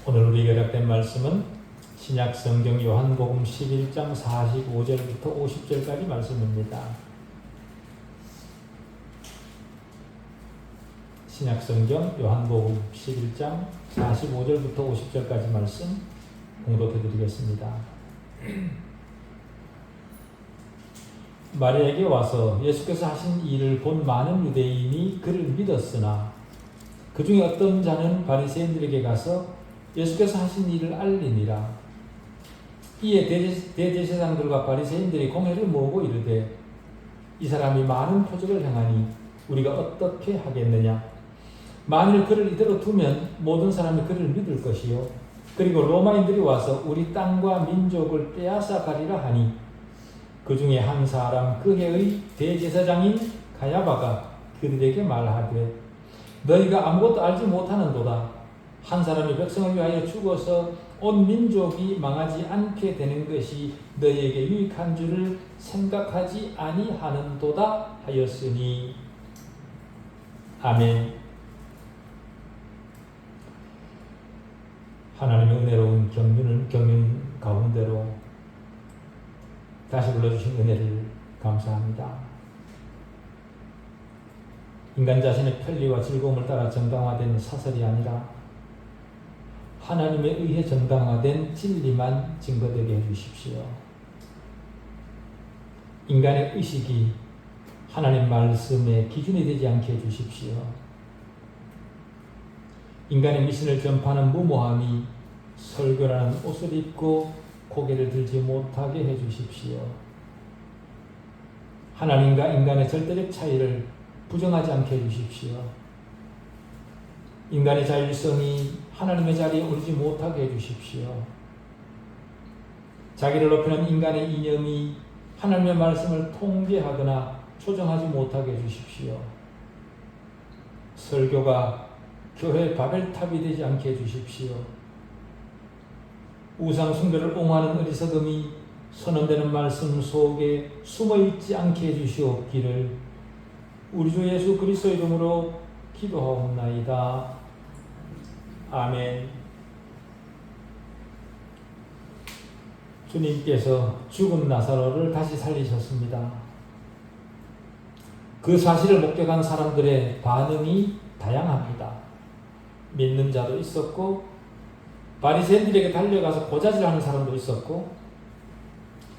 오늘 우리에게 허락된 말씀은 신약 성경 요한복음 11장 45절부터 50절까지 말씀입니다. 신약 성경 요한복음 11장 45절부터 50절까지 말씀 공독해 드리겠습니다. 마리아에게 와서 예수께서 하신 일을 본 많은 유대인이 그를 믿었으나 그 중에 어떤 자는 바리새인들에게 가서 예수께서 하신 일을 알리니라. 이에 대제사장들과 바리새인들이 공회를 모으고 이르되 이 사람이 많은 표적을 행하니 우리가 어떻게 하겠느냐. 만일 그를 이대로 두면 모든 사람이 그를 믿을 것이요 그리고 로마인들이 와서 우리 땅과 민족을 빼앗아 가리라 하니 그 중에 한 사람 그 해의 대제사장인 가야바가 그들에게 말하되 너희가 아무것도 알지 못하는도다. 한 사람이 백성을 위하여 죽어서 온 민족이 망하지 않게 되는 것이 너희에게 유익한 줄을 생각하지 아니하는도다 하였으니. 아멘. 하나님의 은혜로운 경륜 가운데로 다시 불러주신 은혜를 감사합니다. 인간 자신의 편리와 즐거움을 따라 정당화된 사설이 아니라 하나님에 의해 정당화된 진리만 증거되게 해주십시오. 인간의 의식이 하나님 말씀의 기준이 되지 않게 해주십시오. 인간의 미신을 전파하는 무모함이 설교라는 옷을 입고 고개를 들지 못하게 해주십시오. 하나님과 인간의 절대적 차이를 부정하지 않게 해주십시오. 인간의 자율성이 하나님의 자리에 오르지 못하게 해주십시오. 자기를 높이는 인간의 이념이 하나님의 말씀을 통제하거나 조정하지 못하게 해주십시오. 설교가 교회 바벨탑이 되지 않게 해주십시오. 우상 숭배를 옹호하는 어리석음이 선언되는 말씀 속에 숨어있지 않게 해주시옵기를 우리 주 예수 그리스도의 이름으로 기도하옵나이다. 아멘. 주님께서 죽은 나사로를 다시 살리셨습니다. 그 사실을 목격한 사람들의 반응이 다양합니다. 믿는 자도 있었고 바리새인들에게 달려가서 고자질하는 사람도 있었고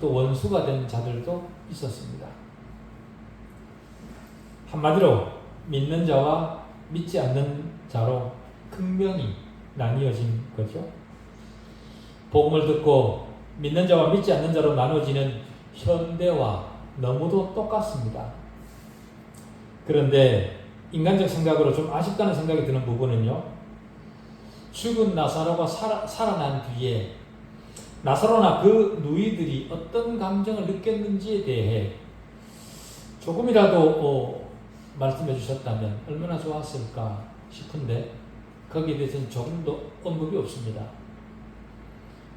또 원수가 된 자들도 있었습니다. 한마디로 믿는 자와 믿지 않는 자로 극명히 나뉘어진 거죠. 복음을 듣고 믿는 자와 믿지 않는 자로 나눠지는 현대와 너무도 똑같습니다. 그런데 인간적 생각으로 좀 아쉽다는 생각이 드는 부분은요. 죽은 나사로가 살아난 뒤에 나사로나 그 누이들이 어떤 감정을 느꼈는지에 대해 조금이라도 말씀해 주셨다면 얼마나 좋았을까 싶은데 거기에 대해서는 조금도 언급이 없습니다.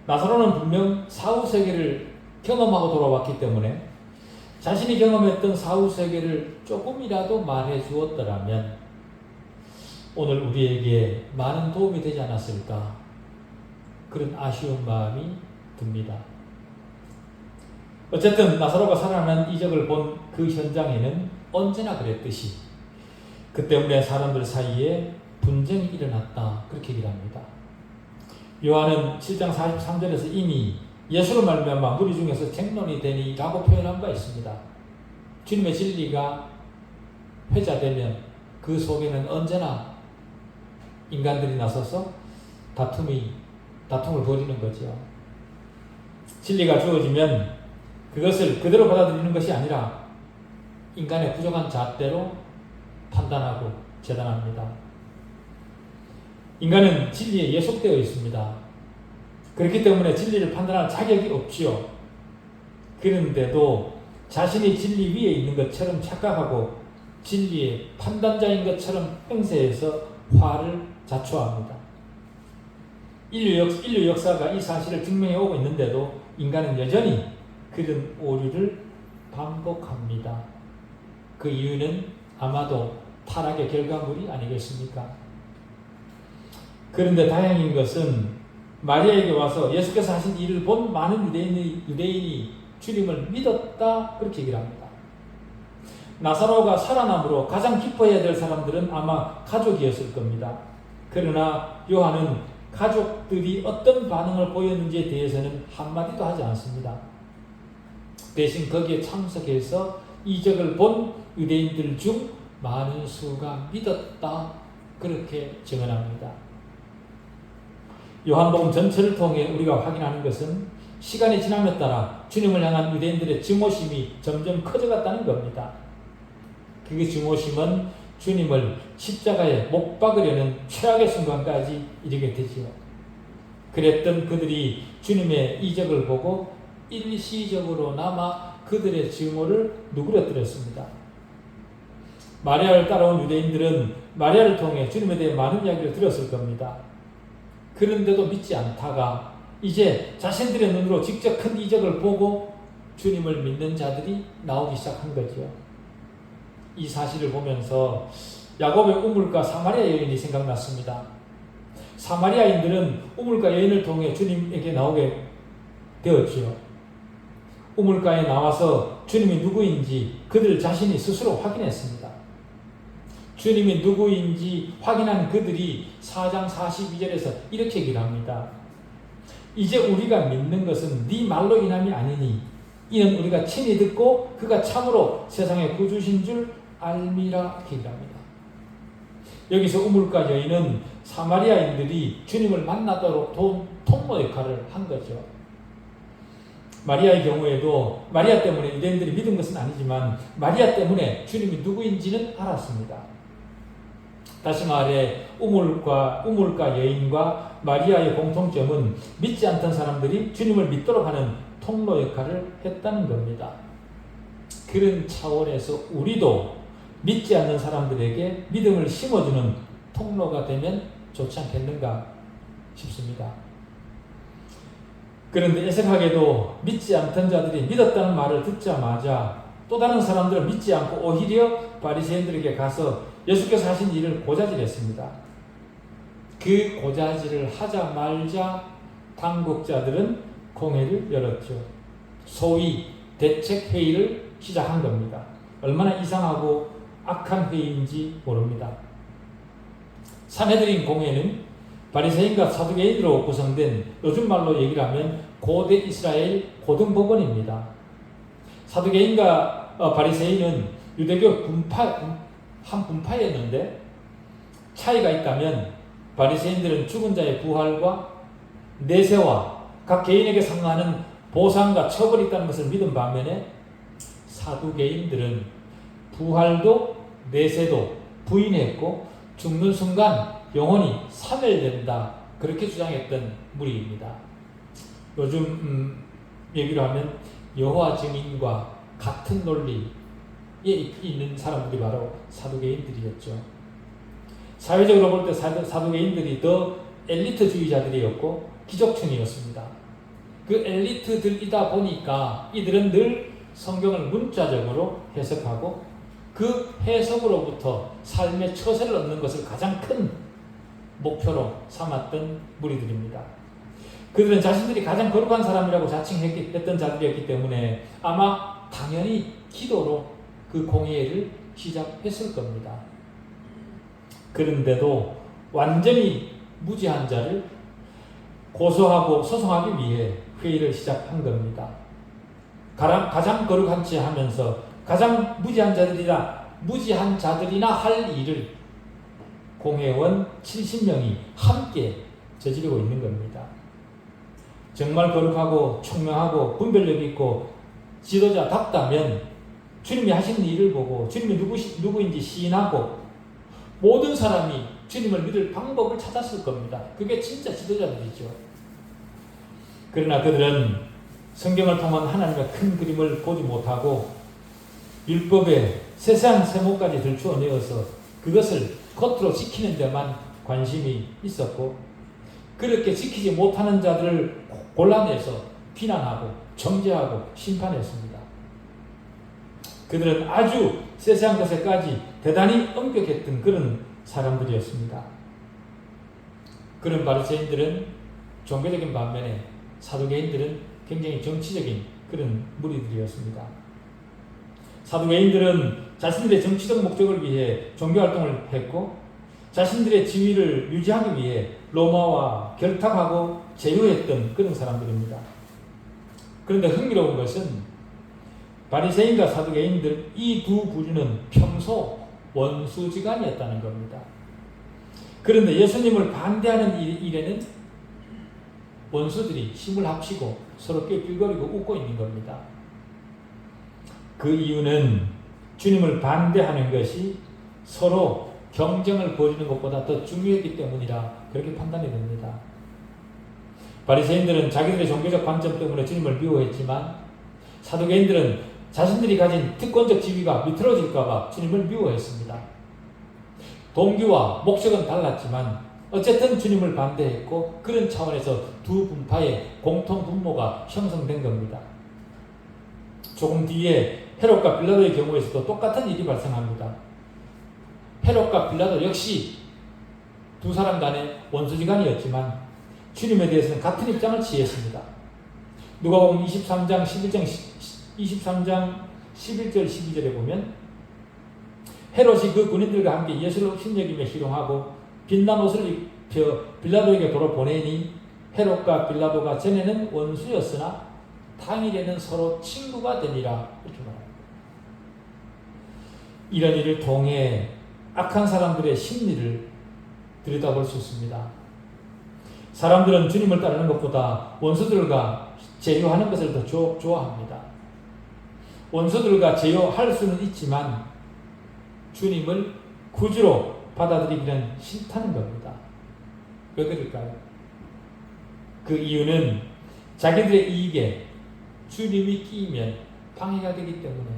나사로는 분명 사후세계를 경험하고 돌아왔기 때문에 자신이 경험했던 사후세계를 조금이라도 말해 주었더라면 오늘 우리에게 많은 도움이 되지 않았을까 그런 아쉬운 마음이 듭니다. 어쨌든 나사로가 살아난 이적을 본 그 현장에는 언제나 그랬듯이 그 때문에 사람들 사이에 분쟁이 일어났다 그렇게 얘기를 합니다. 요한은 7장 43절에서 이미 예수로 말미암아 무리 중에서 쟁론이 되니 라고 표현한 바 있습니다. 주님의 진리가 회자되면 그 속에는 언제나 인간들이 나서서 다툼을 벌이는 거죠. 진리가 주어지면 그것을 그대로 받아들이는 것이 아니라 인간의 부족한 잣대로 판단하고 재단합니다. 인간은 진리에 예속되어 있습니다. 그렇기 때문에 진리를 판단할 자격이 없지요. 그런데도 자신이 진리 위에 있는 것처럼 착각하고 진리의 판단자인 것처럼 행세해서 화를 자초합니다. 인류 역사가 이 사실을 증명해 오고 있는데도 인간은 여전히 그런 오류를 반복합니다. 그 이유는 아마도 타락의 결과물이 아니겠습니까? 그런데 다행인 것은 마리아에게 와서 예수께서 하신 일을 본 많은 유대인이 주님을 믿었다 그렇게 얘기를 합니다. 나사로가 살아남으로 가장 기뻐해야 될 사람들은 아마 가족이었을 겁니다. 그러나 요한은 가족들이 어떤 반응을 보였는지에 대해서는 한마디도 하지 않습니다. 대신 거기에 참석해서 이적을 본 유대인들 중 많은 수가 믿었다 그렇게 증언합니다. 요한복음 전체를 통해 우리가 확인하는 것은 시간이 지남에 따라 주님을 향한 유대인들의 증오심이 점점 커져갔다는 겁니다. 그 증오심은 주님을 십자가에 못 박으려는 최악의 순간까지 이르게 되지요. 그랬던 그들이 주님의 이적을 보고 일시적으로나마 그들의 증오를 누그러뜨렸습니다. 마리아를 따라온 유대인들은 마리아를 통해 주님에 대해 많은 이야기를 들었을 겁니다. 그런데도 믿지 않다가 이제 자신들의 눈으로 직접 큰 이적을 보고 주님을 믿는 자들이 나오기 시작한 거죠. 이 사실을 보면서 야곱의 우물가 사마리아 여인이 생각났습니다. 사마리아인들은 우물가 여인을 통해 주님에게 나오게 되었지요. 우물가에 나와서 주님이 누구인지 그들 자신이 스스로 확인했습니다. 주님이 누구인지 확인한 그들이 4장 42절에서 이렇게 얘기를 합니다. 이제 우리가 믿는 것은 네 말로 인함이 아니니 이는 우리가 친히 듣고 그가 참으로 세상의 구주신 줄 알미라 얘기합니다. 여기서 우물가 여인은 사마리아인들이 주님을 만나도록 도운 통로 역할을 한 거죠. 마리아의 경우에도 마리아 때문에 유대인들이 믿은 것은 아니지만 마리아 때문에 주님이 누구인지는 알았습니다. 다시 말해 우물가 여인과 마리아의 공통점은 믿지 않던 사람들이 주님을 믿도록 하는 통로 역할을 했다는 겁니다. 그런 차원에서 우리도 믿지 않는 사람들에게 믿음을 심어주는 통로가 되면 좋지 않겠는가 싶습니다. 그런데 애석하게도 믿지 않던 자들이 믿었다는 말을 듣자마자 또 다른 사람들은 믿지 않고 오히려 바리새인들에게 가서 예수께서 하신 일을 고자질했습니다. 그 고자질을 하자 말자 당국자들은 공회를 열었죠. 소위 대책회의를 시작한 겁니다. 얼마나 이상하고 악한 회의인지 모릅니다. 산헤드린 공회는 바리새인과 사두개인으로 구성된 요즘 말로 얘기를 하면 고대 이스라엘 고등법원입니다. 사두개인과 바리새인은 유대교 한 분파였는데 차이가 있다면 바리새인들은 죽은 자의 부활과 내세와 각 개인에게 상응하는 보상과 처벌이 있다는 것을 믿은 반면에 사두개인들은 부활도 내세도 부인했고 죽는 순간 영혼이 사멸된다 그렇게 주장했던 무리입니다. 요즘 얘기로 하면 여호와 증인과 같은 논리에 있는 사람들이 바로 사두개인들이었죠. 사회적으로 볼 때 사두개인들이 더 엘리트주의자들이었고 기족층이었습니다. 그 엘리트들이다 보니까 이들은 늘 성경을 문자적으로 해석하고 그 해석으로부터 삶의 처세를 얻는 것을 가장 큰 목표로 삼았던 무리들입니다. 그들은 자신들이 가장 거룩한 사람이라고 자칭했던 자들이었기 때문에 아마 당연히 기도로 그 공회를 시작했을 겁니다. 그런데도 완전히 무지한 자를 고소하고 소송하기 위해 회의를 시작한 겁니다. 가장 거룩한 체 하면서 가장 무지한 자들이나 할 일을 공회원 70명이 함께 저지르고 있는 겁니다. 정말 거룩하고 총명하고 분별력 있고 지도자답다면 주님이 하신 일을 보고 주님이 누구인지 시인하고 모든 사람이 주님을 믿을 방법을 찾았을 겁니다. 그게 진짜 지도자들이죠. 그러나 그들은 성경을 통한 하나님의 큰 그림을 보지 못하고 율법의 세세한 세모까지 들추어내어서 그것을 겉으로 지키는 데만 관심이 있었고 그렇게 지키지 못하는 자들을 골라내서 비난하고 정죄하고 심판했습니다. 그들은 아주 세세한 것에까지 대단히 엄격했던 그런 사람들이었습니다. 그런 바리새인들은 종교적인 반면에 사두개인들은 굉장히 정치적인 그런 무리들이었습니다. 사두개인들은 자신들의 정치적 목적을 위해 종교활동을 했고 자신들의 지위를 유지하기 위해 로마와 결탁하고 제휴했던 그런 사람들입니다. 그런데 흥미로운 것은 바리새인과 사두개인들 이 두 부류는 평소 원수지간이었다는 겁니다. 그런데 예수님을 반대하는 일에는 원수들이 힘을 합치고 서로 꾀낄거리고 웃고 있는 겁니다. 그 이유는 주님을 반대하는 것이 서로 경쟁을 벌이는 것보다 더 중요했기 때문이라 그렇게 판단이 됩니다. 바리새인들은 자기들의 종교적 관점 때문에 주님을 미워했지만 사두개인들은 자신들이 가진 특권적 지위가 비틀어질까 봐 주님을 미워했습니다. 동기와 목적은 달랐지만 어쨌든 주님을 반대했고 그런 차원에서 두 분파의 공통 분모가 형성된 겁니다. 조금 뒤에 헤롯과 빌라도의 경우에서도 똑같은 일이 발생합니다. 헤롯과 빌라도 역시 두 사람 간의 원수지간이었지만 주님에 대해서는 같은 입장을 취했습니다. 누가복음 23장 11절 12절에 보면 헤롯이 그 군인들과 함께 예수를 업신여기며 희롱하고 빛난 옷을 입혀 빌라도에게 도로 보내니 헤롯과 빌라도가 전에는 원수였으나 당일에는 서로 친구가 되니라 이렇게 말합니다. 이런 일을 통해 악한 사람들의 심리를 들여다볼 수 있습니다. 사람들은 주님을 따르는 것보다 원수들과 제휴하는 것을 더 좋아합니다. 원수들과 제휴할 수는 있지만 주님을 구주로 받아들이기는 싫다는 겁니다. 왜 그럴까요? 그 이유는 자기들의 이익에 주님이 끼면 방해가 되기 때문에,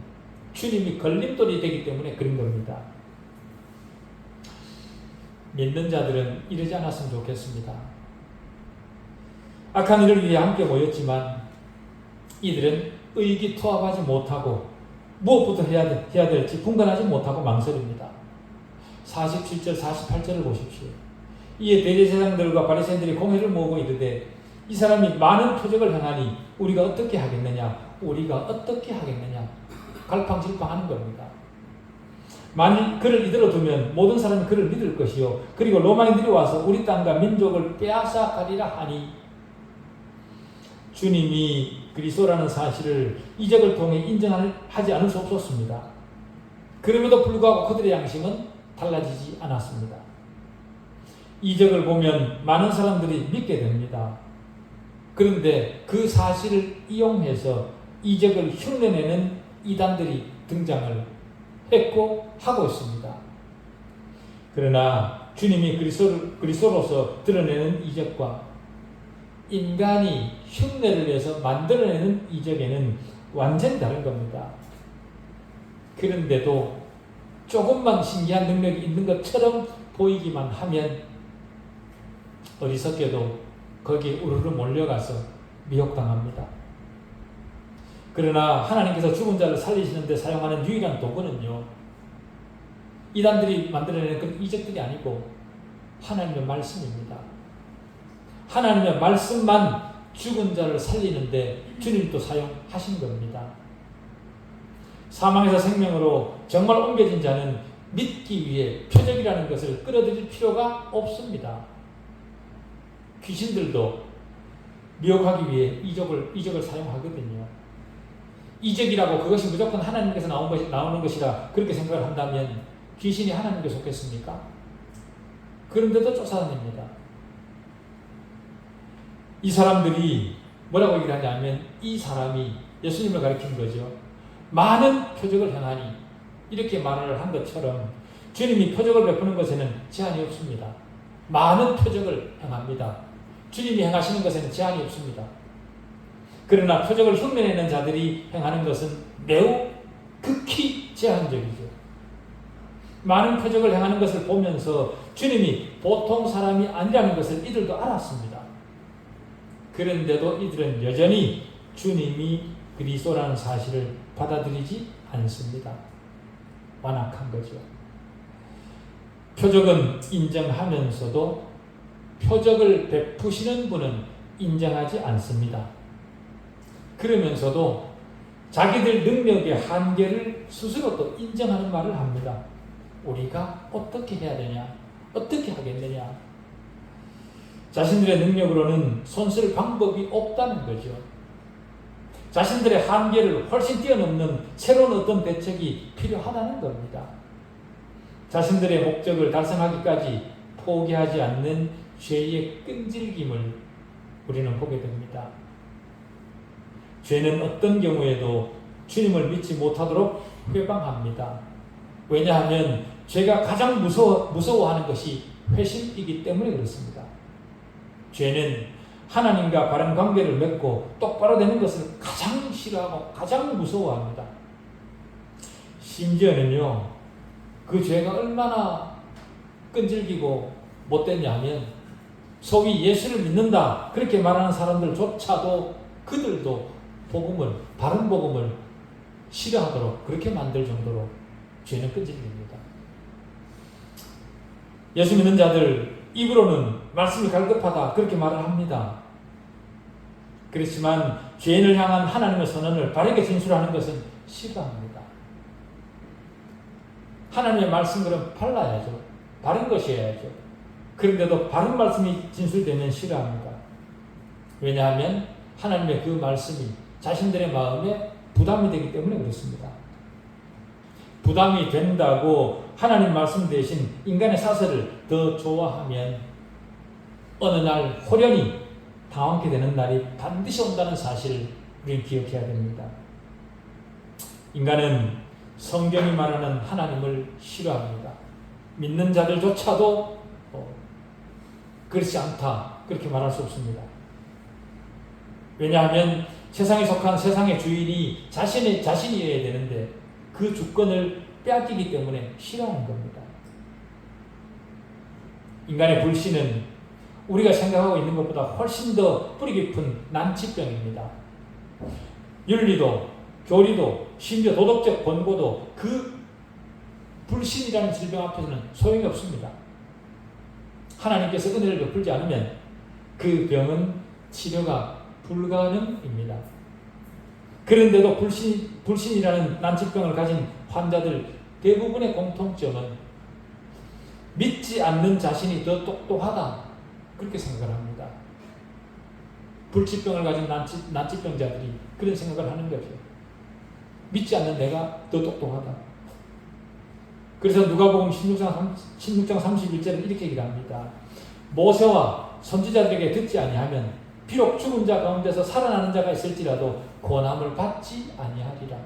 주님이 걸림돌이 되기 때문에 그런 겁니다. 믿는 자들은 이러지 않았으면 좋겠습니다. 악한 일을 위해 함께 모였지만 이들은 의기투합하지 못하고 무엇부터 해야 될지 분간하지 못하고 망설입니다. 47절 48절을 보십시오. 이에 대제사장들과 바리새인들이 공회를 모으고 이르되 이 사람이 많은 표적을 행하니 우리가 어떻게 하겠느냐 갈팡질팡하는 겁니다. 만일 그를 이대로 두면 모든 사람이 그를 믿을 것이요 그리고 로마인들이 와서 우리 땅과 민족을 빼앗아 가리라 하니 주님이 그리스도라는 사실을 이적을 통해 인정하지 않을 수 없었습니다. 그럼에도 불구하고 그들의 양심은 달라지지 않았습니다. 이적을 보면 많은 사람들이 믿게 됩니다. 그런데 그 사실을 이용해서 이적을 흉내내는 이단들이 등장을 했고 하고 있습니다. 그러나 주님이 그리스도로서 드러내는 이적과 인간이 흉내를 내서 만들어내는 이적에는 완전히 다른 겁니다. 그런데도 조금만 신기한 능력이 있는 것처럼 보이기만 하면 어리석게도 거기에 우르르 몰려가서 미혹당합니다. 그러나 하나님께서 죽은 자를 살리시는 데 사용하는 유일한 도구는요, 이단들이 만들어내는 그런 이적들이 아니고 하나님의 말씀입니다. 하나님의 말씀만 죽은 자를 살리는데 주님도 사용하신 겁니다. 사망에서 생명으로 정말 옮겨진 자는 믿기 위해 표적이라는 것을 끌어들일 필요가 없습니다. 귀신들도 미혹하기 위해 이적을 사용하거든요. 이적이라고 그것이 무조건 하나님께서 나오는 것이라 그렇게 생각을 한다면 귀신이 하나님께 속했습니까? 그런데도 쫓아다닙니다. 이 사람들이 뭐라고 얘기를 하냐면 이 사람이 예수님을 가리킨 거죠. 많은 표적을 행하니 이렇게 말을 한 것처럼 주님이 표적을 베푸는 것에는 제한이 없습니다. 많은 표적을 행합니다. 주님이 행하시는 것에는 제한이 없습니다. 그러나 표적을 흉내내는 자들이 행하는 것은 매우 극히 제한적이죠. 많은 표적을 행하는 것을 보면서 주님이 보통 사람이 아니라는 것을 이들도 알았습니다. 그런데도 이들은 여전히 주님이 그리스도라는 사실을 받아들이지 않습니다. 완악한 거죠. 표적은 인정하면서도 표적을 베푸시는 분은 인정하지 않습니다. 그러면서도 자기들 능력의 한계를 스스로 또 인정하는 말을 합니다. 우리가 어떻게 해야 되냐? 어떻게 하겠느냐? 자신들의 능력으로는 손쓸 방법이 없다는 거죠. 자신들의 한계를 훨씬 뛰어넘는 새로운 어떤 대책이 필요하다는 겁니다. 자신들의 목적을 달성하기까지 포기하지 않는 죄의 끈질김을 우리는 보게 됩니다. 죄는 어떤 경우에도 주님을 믿지 못하도록 회방합니다. 왜냐하면 죄가 가장 무서워하는 것이 회심이기 때문에 그렇습니다. 죄는 하나님과 바른 관계를 맺고 똑바로 되는 것을 가장 싫어하고 가장 무서워합니다. 심지어는요, 그 죄가 얼마나 끈질기고 못됐냐면 소위 예수를 믿는다 그렇게 말하는 사람들조차도 그들도 바른 복음을 싫어하도록 그렇게 만들 정도로 죄는 끈질깁니다. 예수 믿는 자들 입으로는 말씀이 갈급하다 그렇게 말을 합니다. 그렇지만 죄인을 향한 하나님의 선언을 바르게 진술하는 것은 싫어합니다. 하나님의 말씀들은 발라야죠. 바른 것이어야죠. 그런데도 바른 말씀이 진술되면 싫어합니다. 왜냐하면 하나님의 그 말씀이 자신들의 마음에 부담이 되기 때문에 그렇습니다. 부담이 된다고 하나님 말씀 대신 인간의 사설을 더 좋아하면 어느 날 호련히 당황케 되는 날이 반드시 온다는 사실을 우리는 기억해야 됩니다. 인간은 성경이 말하는 하나님을 싫어합니다. 믿는 자들조차도 그렇지 않다 그렇게 말할 수 없습니다. 왜냐하면 세상에 속한 세상의 주인이 자신이어야 되는데 그 주권을 빼앗기기 때문에 싫어하는 겁니다. 인간의 불신은 우리가 생각하고 있는 것보다 훨씬 더 뿌리 깊은 난치병입니다. 윤리도 교리도 심지어 도덕적 권고도 그 불신이라는 질병 앞에서는 소용이 없습니다. 하나님께서 은혜를 베풀지 않으면 그 병은 치료가 불가능입니다. 그런데도 불신이라는 난치병을 가진 환자들 대부분의 공통점은 믿지 않는 자신이 더 똑똑하다 그렇게 생각을 합니다. 불치병을 가진 난치병자들이 그런 생각을 하는 거죠. 믿지 않는 내가 더 똑똑하다. 그래서 누가복음 16장 31절은 이렇게 얘기합니다. 모세와 선지자들에게 듣지 아니하면 비록 죽은 자 가운데서 살아나는 자가 있을지라도 고난을 받지 아니하리라.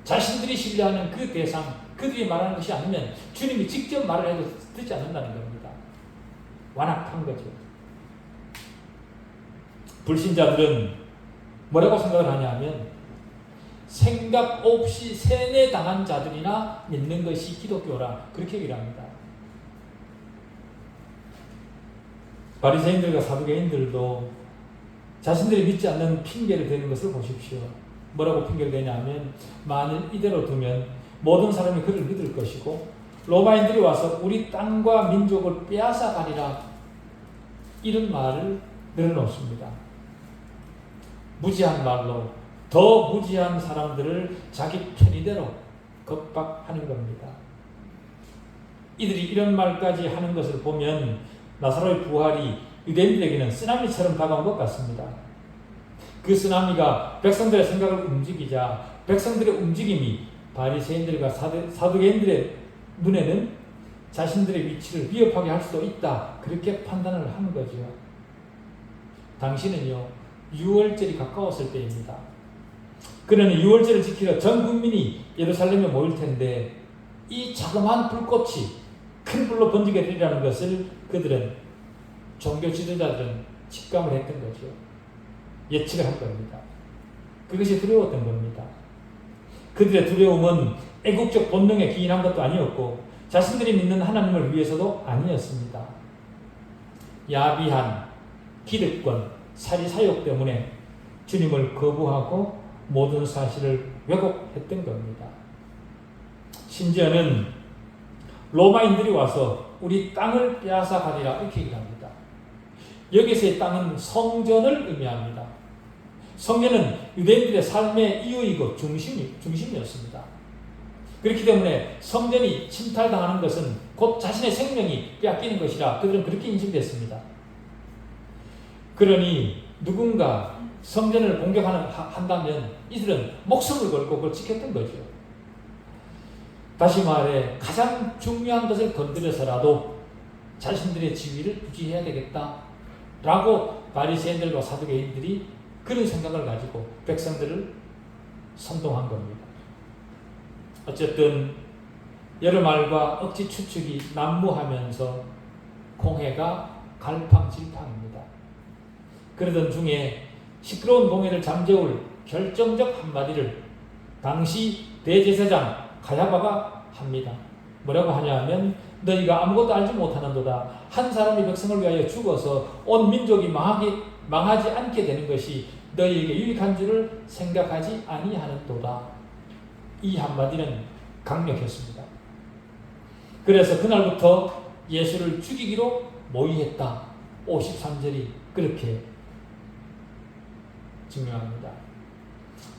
자신들이 신뢰하는 그 대상, 그들이 말하는 것이 아니면 주님이 직접 말을 해도 듣지 않는다는 겁니다. 완악한 거죠. 불신자들은 뭐라고 생각을 하냐면 생각 없이 세뇌당한 자들이나 믿는 것이 기독교라 그렇게 얘기를 합니다. 바리새인들과 사두개인들도 자신들이 믿지 않는 핑계를 대는 것을 보십시오. 뭐라고 핑계를 대냐면 만일 이대로 두면 모든 사람이 그를 믿을 것이고 로마인들이 와서 우리 땅과 민족을 빼앗아 가리라 이런 말을 늘어놓습니다. 무지한 말로 더 무지한 사람들을 자기 편의대로 겁박하는 겁니다. 이들이 이런 말까지 하는 것을 보면 나사로의 부활이 유대인들에게는 쓰나미처럼 다가온 것 같습니다. 그 쓰나미가 백성들의 생각을 움직이자 백성들의 움직임이 바리새인들과 사두개인들의 눈에는 자신들의 위치를 위협하게 할 수도 있다 그렇게 판단을 한 거죠. 당시는요 6월절이 가까웠을 때입니다. 그러니 6월절을 지키러 전 국민이 예루살렘에 모일 텐데 이 자그마한 불꽃이 큰 불로 번지게 되리라는 것을 그들은 종교 지도자들은 직감을 했던 거죠. 예측을 한 겁니다. 그것이 두려웠던 겁니다. 그들의 두려움은 애국적 본능에 기인한 것도 아니었고 자신들이 믿는 하나님을 위해서도 아니었습니다. 야비한 기득권, 사리사욕 때문에 주님을 거부하고 모든 사실을 왜곡했던 겁니다. 심지어는 로마인들이 와서 우리 땅을 빼앗아 가리라 이렇게 얘기합니다. 여기서의 땅은 성전을 의미합니다. 성전은 유대인들의 삶의 이유이고 중심이었습니다. 그렇기 때문에 성전이 침탈당하는 것은 곧 자신의 생명이 빼앗기는 것이라 그들은 그렇게 인식됐습니다. 그러니 누군가 성전을 공격한다면 이들은 목숨을 걸고 그걸 지켰던 거죠. 다시 말해 가장 중요한 것을 건드려서라도 자신들의 지위를 유지해야 되겠다라고 바리새인들과 사두개인들이 그런 생각을 가지고 백성들을 선동한 겁니다. 어쨌든 여러말과 억지 추측이 난무하면서 공회가 갈팡질팡입니다. 그러던 중에 시끄러운 공회를 잠재울 결정적 한마디를 당시 대제사장 가야바가 합니다. 뭐라고 하냐면 너희가 아무것도 알지 못하는도다. 한 사람이 백성을 위하여 죽어서 온 민족이 망하지 않게 되는 것이 너희에게 유익한 줄을 생각하지 아니하는도다. 이 한마디는 강력했습니다. 그래서 그날부터 예수를 죽이기로 모의했다. 53절이 그렇게 증명합니다.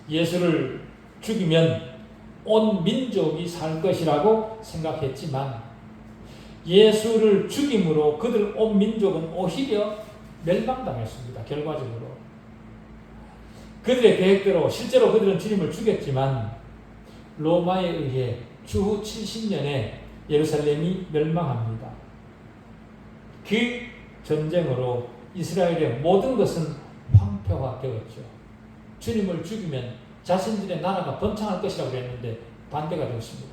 예수를 죽이면 온 민족이 살 것이라고 생각했지만 예수를 죽임으로 그들 온 민족은 오히려 멸망당했습니다. 결과적으로. 그들의 계획대로 실제로 그들은 주님을 죽였지만 로마에 의해 주후 70년에 예루살렘이 멸망합니다. 그 전쟁으로 이스라엘의 모든 것은 황폐화되었죠. 주님을 죽이면 자신들의 나라가 번창할 것이라고 했는데 반대가 되었습니다.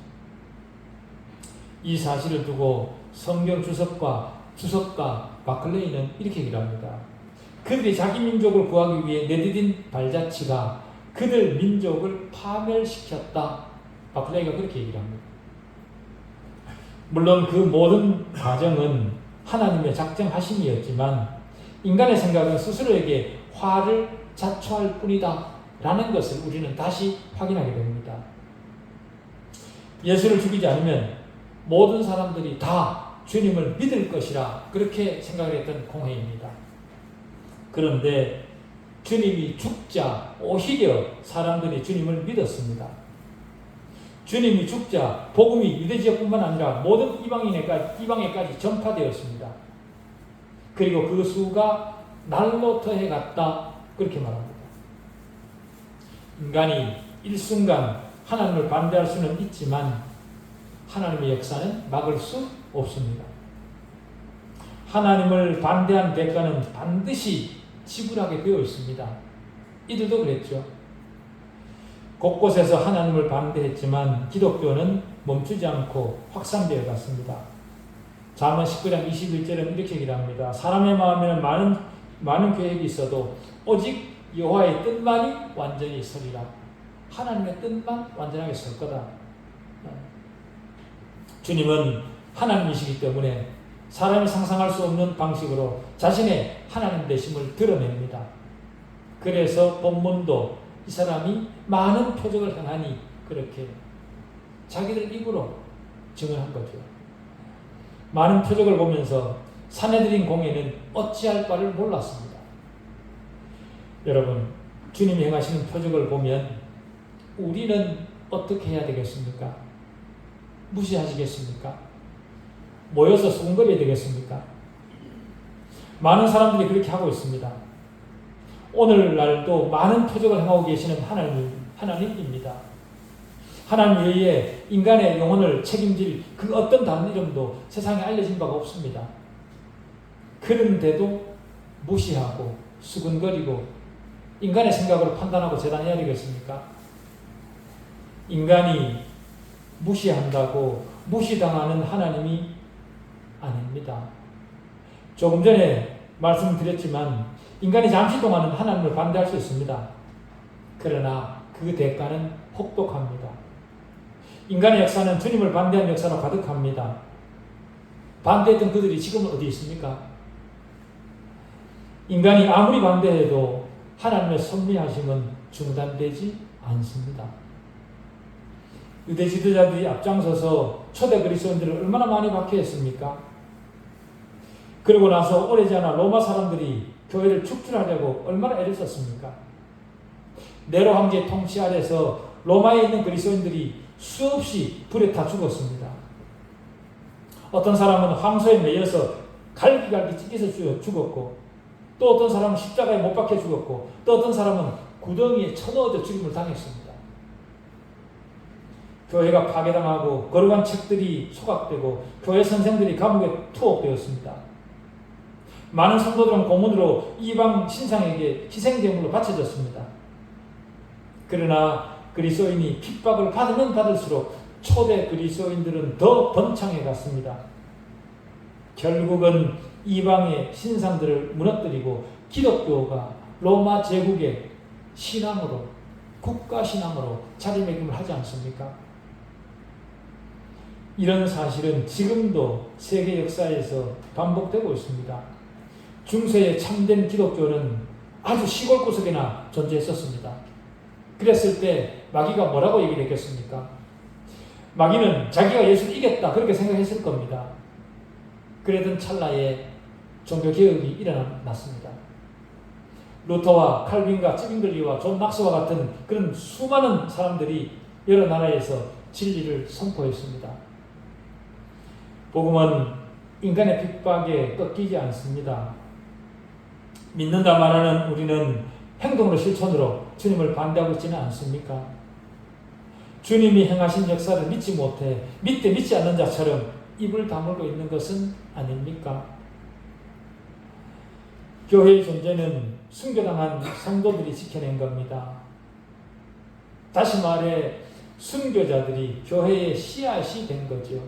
이 사실을 두고 성경 주석가 바클레이는 이렇게 얘기를 합니다. 그들이 자기 민족을 구하기 위해 내디딘 발자취가 그들 민족을 파멸시켰다. 바클레이가 그렇게 얘기를 합니다. 물론 그 모든 과정은 하나님의 작정하심이었지만 인간의 생각은 스스로에게 화를 자초할 뿐이다 라는 것을 우리는 다시 확인하게 됩니다. 예수를 죽이지 않으면 모든 사람들이 다 주님을 믿을 것이라 그렇게 생각을 했던 공회입니다. 그런데 주님이 죽자 오히려 사람들이 주님을 믿었습니다. 주님이 죽자 복음이 유대 지역뿐만 아니라 모든 이방에까지 전파되었습니다. 그리고 그 수가 날로 더해 갔다 그렇게 말합니다. 인간이 일순간 하나님을 반대할 수는 있지만 하나님의 역사는 막을 수 없습니다. 하나님을 반대한 대가는 반드시 지불하게 되어 있습니다. 이들도 그랬죠. 곳곳에서 하나님을 반대했지만 기독교는 멈추지 않고 확산되어 갔습니다. 잠언 19장 21절은 이렇게 얘기를 합니다. 사람의 마음에는 많은 계획이 있어도 오직 여호와의 뜻만이 완전히 서리라. 하나님의 뜻만 완전하게 설 거다. 주님은 하나님이시기 때문에 사람이 상상할 수 없는 방식으로 자신의 하나님 되심을 드러냅니다. 그래서 본문도 이 사람이 많은 표적을 행하니 그렇게 자기들 입으로 증언한 거죠. 많은 표적을 보면서 사내들인 공회는 어찌할 바를 몰랐습니다. 여러분, 주님이 행하시는 표적을 보면 우리는 어떻게 해야 되겠습니까? 무시하시겠습니까? 모여서 수군거려야 되겠습니까? 많은 사람들이 그렇게 하고 있습니다. 오늘날도 많은 표적을 행하고 계시는 하나님입니다. 하나님 외에 인간의 영혼을 책임질 그 어떤 다른 이름도 세상에 알려진 바가 없습니다. 그런데도 무시하고 수군거리고 인간의 생각으로 판단하고 재단해야 되겠습니까? 인간이 무시한다고 무시당하는 하나님이 아닙니다. 조금 전에 말씀드렸지만 인간이 잠시 동안은 하나님을 반대할 수 있습니다. 그러나 그 대가는 혹독합니다. 인간의 역사는 주님을 반대한 역사로 가득합니다. 반대했던 그들이 지금은 어디 있습니까? 인간이 아무리 반대해도 하나님의 섭리하심은 중단되지 않습니다. 유대 지도자들이 앞장서서 초대 그리스도인들을 얼마나 많이 박해했습니까? 그러고 나서 오래지 않아 로마 사람들이 교회를 축출하려고 얼마나 애를 썼습니까? 네로 황제 통치 아래서 로마에 있는 그리스도인들이 수없이 불에 타 죽었습니다. 어떤 사람은 황소에 매여서 갈기갈기 찢겨서 죽었고, 또 어떤 사람은 십자가에 못 박혀 죽었고, 또 어떤 사람은 구덩이에 쳐넣어져 죽임을 당했습니다. 교회가 파괴당하고 거룩한 책들이 소각되고 교회 선생들이 감옥에 투옥되었습니다. 많은 성도들은 고문으로 이방 신상에게 희생제물로 바쳐졌습니다. 그러나 그리스도인이 핍박을 받으면 받을수록 초대 그리스도인들은 더 번창해 갔습니다. 결국은 이방의 신상들을 무너뜨리고 기독교가 로마 제국의 신앙으로, 국가신앙으로 자리매김을 하지 않습니까? 이런 사실은 지금도 세계 역사에서 반복되고 있습니다. 중세의 참된 기독교는 아주 시골 구석에나 존재했었습니다. 그랬을 때 마귀가 뭐라고 얘기를 했겠습니까? 마귀는 자기가 예수를 이겼다 그렇게 생각했을 겁니다. 그러던 찰나에 종교개혁이 일어났습니다. 루터와 칼빈과 찌빙글리와 존 낙스와 같은 그런 수많은 사람들이 여러 나라에서 진리를 선포했습니다. 복음은 인간의 핍박에 꺾이지 않습니다. 믿는다 말하는 우리는 행동으로 실천으로 주님을 반대하고 있지는 않습니까? 주님이 행하신 역사를 믿지 못해 믿지 않는 자처럼 입을 다물고 있는 것은 아닙니까? 교회의 존재는 순교당한 성도들이 지켜낸 겁니다. 다시 말해 순교자들이 교회의 씨앗이 된 거죠.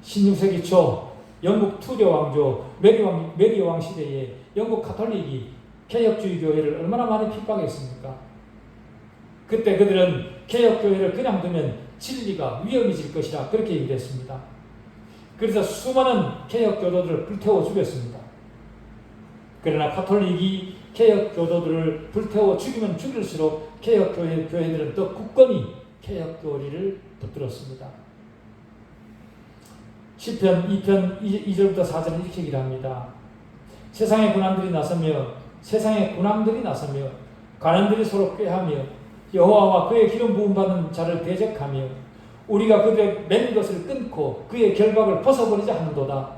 16세기 초 영국 투려 왕조 메리 왕 시대에 영국 가톨릭이 개혁주의 교회를 얼마나 많이 핍박했습니까? 그때 그들은 개혁교회를 그냥 두면 진리가 위험해질 것이라 그렇게 얘기를 했습니다. 그래서 수많은 개혁교도들을 불태워 죽였습니다. 그러나 가톨릭이 개혁교도들을 불태워 죽이면 죽일수록 개혁교회들은 더 굳건히 개혁교리를 붙들었습니다. 시편 2편 2절부터 4절은 이렇게 얘기를 합니다. 세상의 군왕들이 나서며 관원들이 서로 꾀하며 여호와와 그의 기름 부음 받은 자를 대적하며 우리가 그들의 맨 것을 끊고 그의 결박을 벗어버리자 하는도다.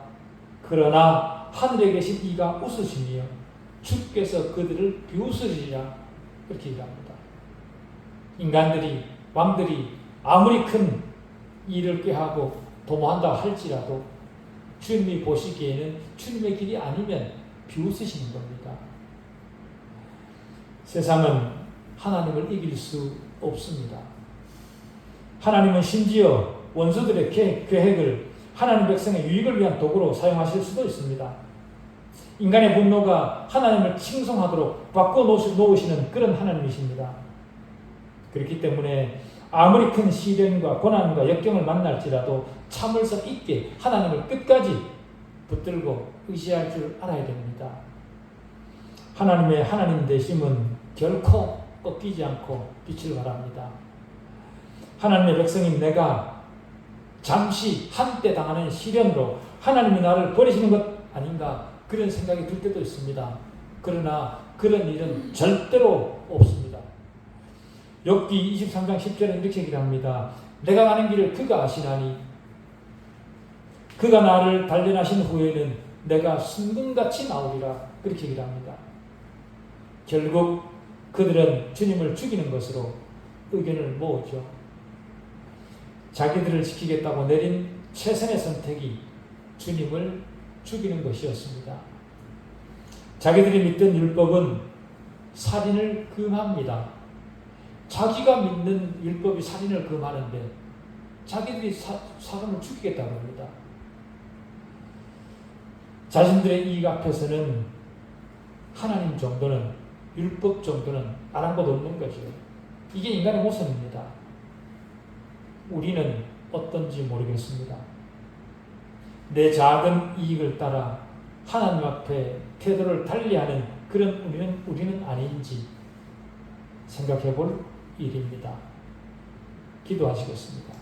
그러나 하늘에 계신 이가 웃으시며 주께서 그들을 비웃으시리라. 그렇게 얘기합니다. 인간들이, 왕들이 아무리 큰 일을 꾀하고 도모한다 할지라도 주님이 보시기에는 주님의 길이 아니면 비웃으시는 겁니다. 세상은 하나님을 이길 수 없습니다. 하나님은 심지어 원수들의 계획을 하나님 백성의 유익을 위한 도구로 사용하실 수도 있습니다. 인간의 분노가 하나님을 칭송하도록 바꿔놓으시는 그런 하나님이십니다. 그렇기 때문에 아무리 큰 시련과 고난과 역경을 만날지라도 참을성 있게 하나님을 끝까지 붙들고 의지할 줄 알아야 됩니다. 하나님의 하나님 되심은 결코 꺾이지 않고 빛을 발합니다. 하나님의 백성인 내가 잠시 한때 당하는 시련으로 하나님이 나를 버리시는 것 아닌가 그런 생각이 들 때도 있습니다. 그러나 그런 일은 절대로 없습니다. 욥기 23장 10절은 이렇게 얘기를 합니다. 내가 가는 길을 그가 아시나니 그가 나를 단련하신 후에는 내가 순금같이 나오리라. 그렇게 얘기를 합니다. 결국 그들은 주님을 죽이는 것으로 의견을 모으죠. 자기들을 지키겠다고 내린 최선의 선택이 주님을 죽이는 것이었습니다. 자기들이 믿던 율법은 살인을 금합니다. 자기가 믿는 율법이 살인을 금하는데 자기들이 사람을 죽이겠다고 합니다. 자신들의 이익 앞에서는 하나님 정도는, 율법 정도는 아랑곳 없는 거죠. 이게 인간의 모습입니다. 우리는 어떤지 모르겠습니다. 내 작은 이익을 따라 하나님 앞에 태도를 달리하는 그런 우리는 아닌지 생각해 볼 일입니다. 기도하시겠습니다.